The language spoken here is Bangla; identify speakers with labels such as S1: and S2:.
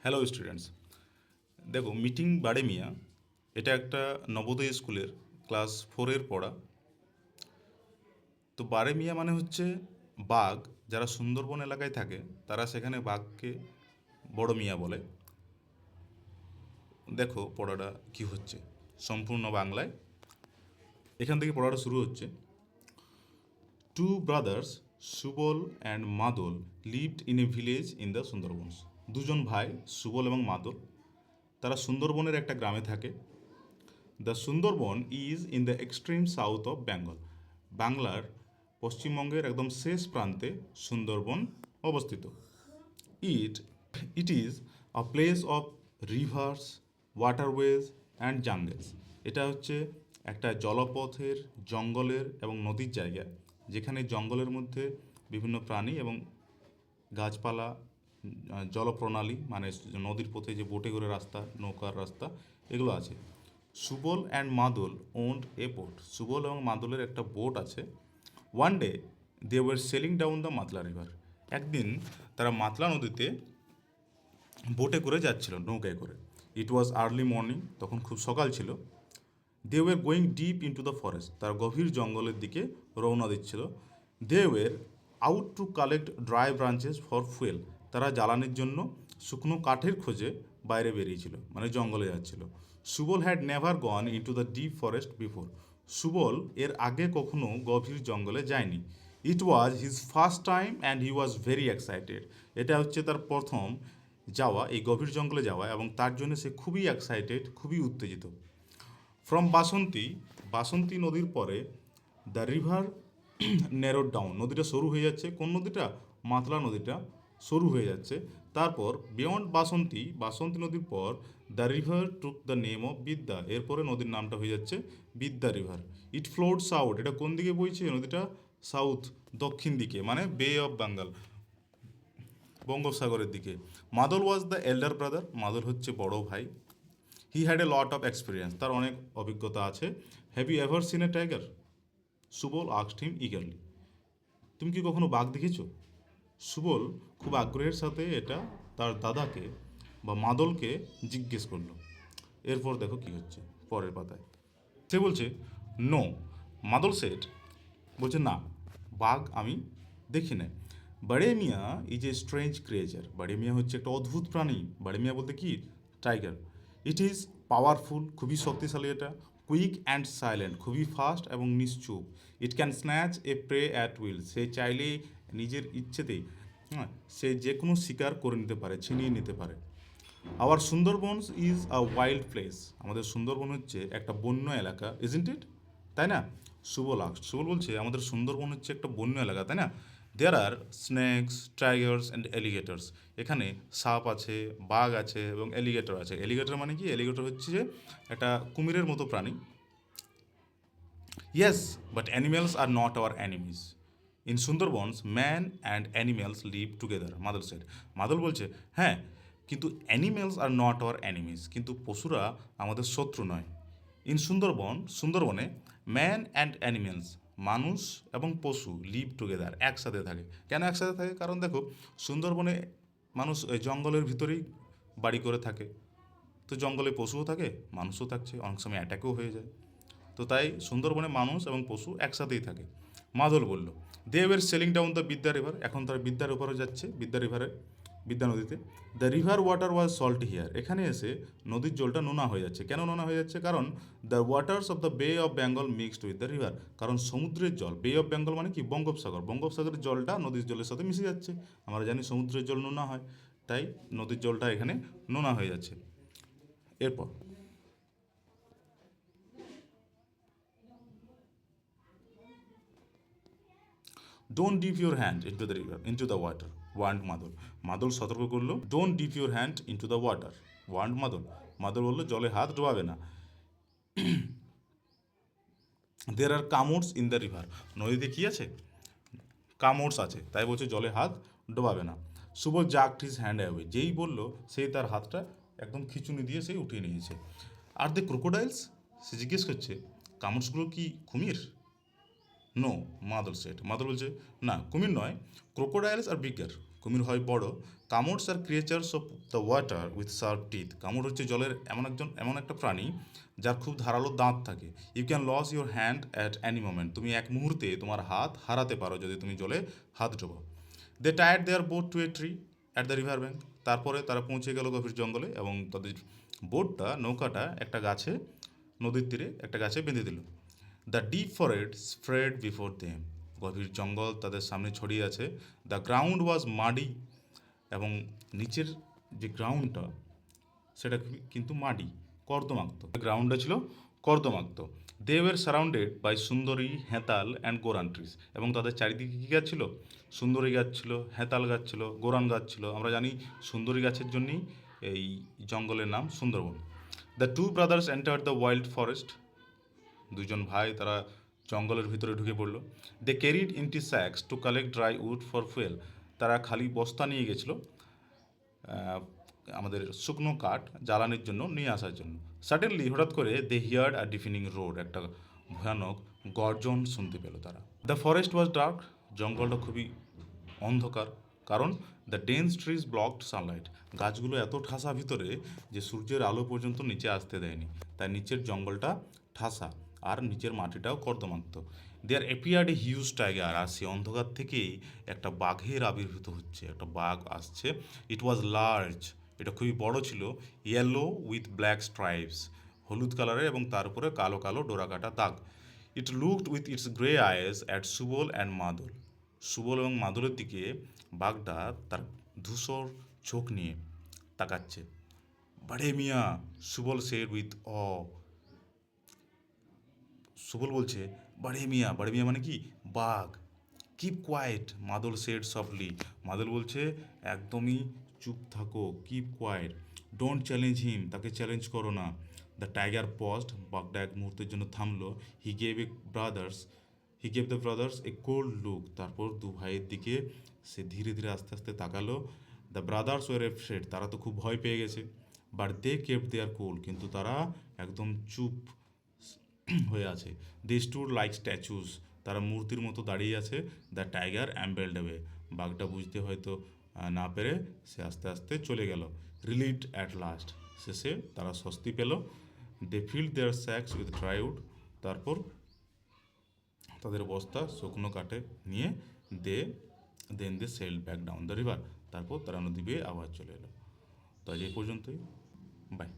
S1: হ্যালো স্টুডেন্টস, দেখো মিটিং বাড়ে মিয়া এটা একটা নবোদয় স্কুলের ক্লাস ফোরের পড়া। তো বারে মিয়া মানে হচ্ছে বাঘ। যারা সুন্দরবন এলাকায় থাকে তারা সেখানে বাঘকে বড় মিয়া বলে। দেখো পড়াটা কি হচ্ছে সম্পূর্ণ বাংলায়। এখান থেকে পড়াটা শুরু হচ্ছে। টু ব্রাদার্স সুবল অ্যান্ড মাদল lived in a village in the Sundarbans. দুজন ভাই সুবল এবং মাদল তারা সুন্দরবনের একটা গ্রামে থাকে। The Sundarban is in the extreme south of Bengal. বাংলার পশ্চিমবঙ্গের একদম শেষ প্রান্তে সুন্দরবন অবস্থিত। It it is a place of rivers, waterways and jungles. এটা হচ্ছে একটা জলপথের, জঙ্গলের এবং নদীর জায়গা, যেখানে জঙ্গলের মধ্যে বিভিন্ন প্রাণী এবং গাছপালা, জলপ্রণালী মানে নদীর পথে যে বোটে করে রাস্তা, নৌকার রাস্তা, এগুলো আছে। Subal and Madal owned a boat. Subal এবং মাদলের একটা বোট আছে। One day they were sailing down the Matla river. একদিন তারা মাতলা নদীতে বোটে করে যাচ্ছিল, নৌকায় করে। ইট ওয়াজ আর্লি মর্নিং, তখন খুব সকাল ছিল। They were going deep into the forest, তার গভীর জঙ্গলের দিকে রওনা দিচ্ছিল। They were out to collect dry branches for fuel, তারা জ্বালানির জন্য শুকনো কাঠের খোঁজে বাইরে বেরিয়েছিল, মানে জঙ্গলে যাচ্ছিল। Subal had never gone into the deep forest before. Subal এর আগে কখনো গভীর জঙ্গলে যায়নি। It was his first time and he was very excited. এটা হচ্ছে তার প্রথম যাওয়া, এই গভীর জঙ্গলে যাওয়া, এবং তার জন্য সে খুবই এক্সাইটেড, খুবই উত্তেজিত। ফ্রম বাসন্তী, বাসন্তী নদীর পরে দ্য রিভার ন্যারোড ডাউন, নদীটা সরু হয়ে যাচ্ছে। কোন নদীটা? মাতলা নদীটা সরু হয়ে যাচ্ছে। তারপর বিয়ন্ড বাসন্তী, বাসন্তী নদীর পর the river took the name of বিদ্যা, এরপরে নদীর নামটা হয়ে যাচ্ছে বিদ্যা রিভার। ইট ফ্লোড সাউথ, এটা কোন দিকে বইছে নদীটা? সাউথ, দক্ষিণ দিকে, মানে বে অফ বেঙ্গল, বঙ্গোপসাগরের দিকে। মাদল ওয়াজ দ্য এল্ডার ব্রাদার, মাদল হচ্ছে বড় ভাই। He had a lot of experience, তার অনেক অভিজ্ঞতা আছে। Have you ever seen a tiger? Subal asked him eagerly. তুমি কি কখনো বাঘ দেখেছো? সুবল খুব আগ্রহের সাথে এটা তার দাদাকে বা মাদলকে জিজ্ঞেস করলো। এরপর দেখো কি হচ্ছে পরের পাতায়। সে বলছে নো। মাদল সেট বলছে না, বাঘ আমি দেখি না। বাড়ে মিয়া ইজ এ স্ট্রেঞ্জ ক্রিয়েচার, বাড়ে মিয়া হচ্ছে একটা অদ্ভুত প্রাণী। বাড়ে মিয়া বলতে কি? টাইগার। ইট ইজ পাওয়ারফুল, খুবই শক্তিশালী এটা। কুইক অ্যান্ড সাইলেন্ট, খুবই ফাস্ট এবং নিশ্চুপ। It can snatch a prey at will, সে চাইলেই নিজের ইচ্ছেতেই, হ্যাঁ, সে যে কোনো শিকার করে নিতে পারে, ছিনিয়ে নিতে পারে। Our Sundarbans is a wild place, আমাদের সুন্দরবন হচ্ছে একটা বন্য এলাকা, ইজন্ট ইট, তাই না? সুবল বলছে আমাদের সুন্দরবন হচ্ছে একটা বন্য এলাকা, তাই না? দেয়ার আর স্নেকস, টাইগার্স অ্যান্ড এলিগেটর্স, এখানে সাপ আছে, বাঘ আছে এবং এলিগেটর আছে। এলিগেটর মানে কি? এলিগেটর হচ্ছে যে একটা কুমিরের মতো প্রাণী। Yes, but animals are not our enemies. In Sundarbans man and animals live together, মাদল সেড। মাদল বলছে হ্যাঁ, কিন্তু animals are not our enemies, কিন্তু পশুরা আমাদের শত্রু নয়। ইন সুন্দরবনে ম্যান অ্যান্ড অ্যানিমেলস, মানুষ এবং পশু লিভ টুগেদার, একসাথে থাকে। কেন একসাথে থাকে? কারণ দেখো সুন্দরবনে মানুষ ওই জঙ্গলের ভিতরেই বাড়ি করে থাকে, তো জঙ্গলে পশুও থাকে, মানুষও থাকছে, অনেক সময় অ্যাটাকও হয়ে যায়। তো তাই সুন্দরবনে মানুষ এবং পশু একসাথেই থাকে। মাদল বলল they were sailing down the Bidya river, এখন তারা বিদ্যার উপরে যাচ্ছে, বিদ্যা রিভারে, বিদ্যা নদীতে। The river water was salt here, এখানে এসে নদীর জলটা নোনা হয়ে যাচ্ছে। কেন নোনা হয়ে যাচ্ছে? কারণ দ্য ওয়াটার্স অফ দ্য বে of Bengal mixed with the river, কারণ সমুদ্রের জল, বে অফ বেঙ্গল মানে কি? বঙ্গোপসাগর, বঙ্গোপসাগরের জলটা নদীর জলের সাথে মিশে যাচ্ছে। আমরা জানি সমুদ্রের জল নোনা হয়, তাই নদীর জলটা এখানে নোনা হয়ে যাচ্ছে। এরপর don't deep your hand into the river into the water wand মাদল। মাদল সতর্ক করলো, don't deep your hand into the water wand মাদল। মাদল বললো জলে হাত ডোবাবে না। দের আর কামোডস ইন দ্য রিভার, নদীতে কী আছে? কামোডস আছে, তাই বলছে জলে হাত ডোবাবে না। সুবল জাগড হিজ হ্যান্ড অ্যাওয়ে, যেই বললো সেই তার হাতটা একদম খিচুনি দিয়ে সেই উঠিয়ে নিয়েছে। আর দ্য ক্রোকোডাইলস, সে জিজ্ঞেস করছে কামোডসগুলো কি কুমির? নো, মাদল সেট, মাদল বলছে না, কুমির নয়, ক্রোকোডাইলস আর বিগার, কুমির হয় বড়। কামোডস are creatures of the water with sharp teeth. কামোড হচ্ছে জলের এমন একটা প্রাণী যার খুব ধারালো দাঁত থাকে। You can lose your hand at any moment. তুমি এক মুহূর্তে তোমার হাত হারাতে পারো যদি তুমি জলে হাত ডোবাও। দে টায়ার্ড their boat to a tree at the river bank. তারপরে তারা পৌঁছে গেল গভীর জঙ্গলে এবং তাদের নৌকাটা একটা গাছে, নদীর তীরে একটা গাছে বেঁধে দিল। The deep forest spread before them. গভীর জঙ্গল তাদের সামনে ছড়িয়ে আছে। The ground was muddy. এবং নিচের যে গ্রাউন্ডটা সেটা কিন্তু মাটি, কর্দমাক্ত। গ্রাউন্ডটা ছিল কর্দমাক্ত। দে ওয়ার সারাউন্ডেড বাই সুন্দরী, হেতাল অ্যান্ড গোরান ট্রিজ। এবং তাদের চারিদিকে কী গাছ ছিল? সুন্দরী গাছ ছিল, হেতাল গাছ ছিল, গোরান গাছ ছিল। আমরা জানি সুন্দরী গাছের জন্যই এই জঙ্গলের নাম সুন্দরবন। The two brothers enter the wild forest. দুজন ভাই তারা জঙ্গলের ভিতরে ঢুকে পড়লো। They carried empty sacks to collect dry wood for fuel. তারা খালি বস্তা নিয়ে গেছিলো আমাদের শুকনো কাঠ জ্বালানির জন্য নিয়ে আসার জন্য। সাডেনলি হঠাৎ করে দে হিয়ার্ড আ ডিফিনিং রোড। একটা ভয়ানক গর্জন শুনতে পেল তারা। The forest was dark. জঙ্গলটা খুবই অন্ধকার, কারণ the dense trees blocked sunlight. গাছগুলো এত ঠাসা ভিতরে যে সূর্যের আলো পর্যন্ত নিচে আসতে দেয়নি, তাই নিচের জঙ্গলটা ঠাসা আর নিচের মাটিটাও কর্দমাক্ত। দেয়ার এপিয়ার্ড এ হিউজ টাইগার। আর সে অন্ধকার থেকেই একটা বাঘের আবির্ভূত হচ্ছে, একটা বাঘ আসছে। ইট ওয়াজ লার্জ। এটা খুবই বড় ছিল। Yellow with black stripes. হলুদ কালারের এবং তার উপরে কালো কালো ডোরাকাটা দাগ। It looked with its grey ice at Subal and মাদল। সুবল এবং মাদলের দিকে বাঘটা তার ধূসর চোখ নিয়ে তাকাচ্ছে। বাড়ে মিয়া, সুবল সেড উইথ অ। সুবল বলছে বাড়ে মিয়া মানে কি? বাঘ। কিপ কোয়াইট, মাদল সেড সফটলি। মাদল বলছে একদমই চুপ থাকো, কিপ কোয়াইট। ডোন্ট চ্যালেঞ্জ হিম, তাকে চ্যালেঞ্জ করো না। The tiger paused. বাঘটা এক মুহূর্তের জন্য থামলো। He gave the brothers A cold look. তারপর দু ভাইয়ের দিকে সে ধীরে ধীরে আস্তে আস্তে তাকালো। The brothers were afraid. তারা তো খুব ভয় পেয়ে গেছে। But they kept their cool. কিন্তু তারা একদম চুপ হয়ে আছে। They stood like statues. তারা মূর্তির মতো দাঁড়িয়ে আছে। The tiger ambled away. বাঘটা বুঝতে হয়তো না পেরে সে আস্তে আস্তে চলে গেল। Relieved at last. শেষে তারা স্বস্তি পেল। They filled their sacks with dry wood. তারপর তাদের বস্তা শুকনো কাঠে নিয়ে they sailed back down the river. তারপর তারা নদী বেয়ে আবার চলে এলো। তো আজ এই পর্যন্তই। বাই।